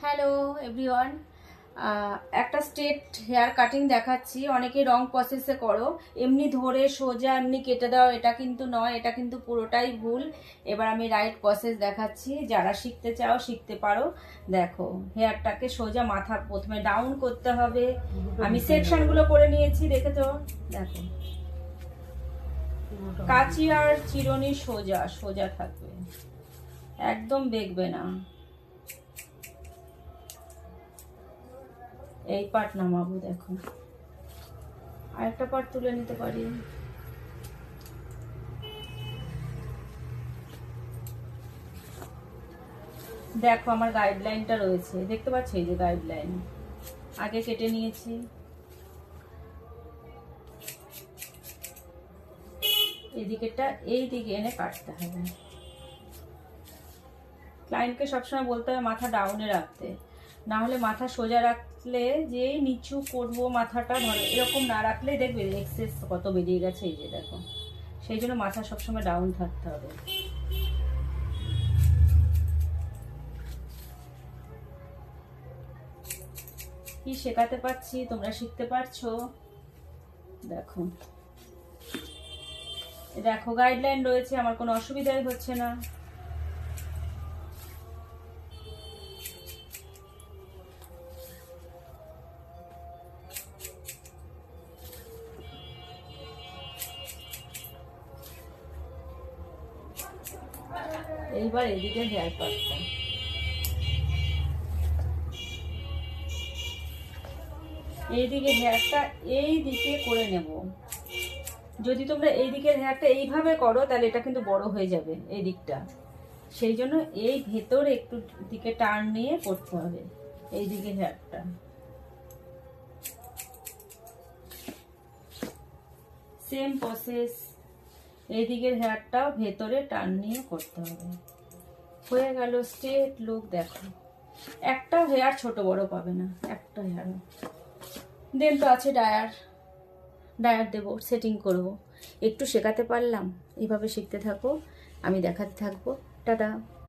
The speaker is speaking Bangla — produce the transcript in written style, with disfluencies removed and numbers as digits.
হ্যালো এভরিওয়ান, একটা স্ট্রেট হেয়ার কাটিং দেখাচ্ছি। অনেকে রং প্রসেসে করো, এমনি ধরে সোজা এমনি কেটে দাও, এটা কিন্তু নয়, এটা কিন্তু পুরোটাই ভুল। এবার আমি রাইট প্রসেস দেখাচ্ছি, যারা শিখতে চাও শিখতে পারো। দেখো, হেয়ারটাকে সোজা মাথা প্রথমে ডাউন করতে হবে। আমি সেকশনগুলো করে নিয়েছি, দেখেছো? দেখো, কাঁচি আর চিরুনি সোজা সোজা থাকবে, একদম বেঁকবে না। এই পার্ট নামাবো, দেখো আরেকটা পার্ট তুলে নিতে পারি। দেখো আমার গাইডলাইনটা রয়েছে, দেখতে পাচ্ছ? এই যে গাইডলাইন আগে কেটে নিয়েছি। এদিকেরটা এই দিকে এনে কাটতে হবে। ক্লায়েন্টকে সবসময় বলতে হবে মাথা ডাউনে রাখতে, না হলে মাথা সোজা রাখলে যেই নিচু করবো মাথাটা, ধরো এরকম না রাখলে দেখবে এক্সেস কত বেরিয়ে গেছে। এই যে দেখো, সেই জন্য মাথা সবসময় ডাউন থাকতে হবে। কি শেখাতে পাচ্ছি, তোমরা শিখতে পারছো? দেখো দেখো গাইডলাইন রয়েছে, আমার কোনো অসুবিধাই হচ্ছে না। এইবার এদিকে হেয়ার পাতটা, এইদিকে হেয়ারটা এই দিকে করে নেব। যদি তোমরা এই দিকের হেয়ারটা এইভাবে করো তাহলে এটা কিন্তু বড় হয়ে যাবে এই দিকটা, সেই জন্য এই ভেতরে একটু দিকে টার্ন নিয়ে করতে হবে এই দিকে হেয়ারটা। সেম প্রসেস, এই দিকের হেয়ারটাও ভেতরে টার্ন নিয়ে করতে হবে। হয়ে গেল স্ট্রেট লুক। দেখো, একটা হেয়ার ছোট বড় পাবে না, একটা হেয়ার। দেন তো আছে ডায়ার, ডায়ার দেবো, সেটিং করব। একটু শেখাতে পারলাম, এইভাবে শিখতে থাকো, আমি দেখাতে থাকবো। টাটা।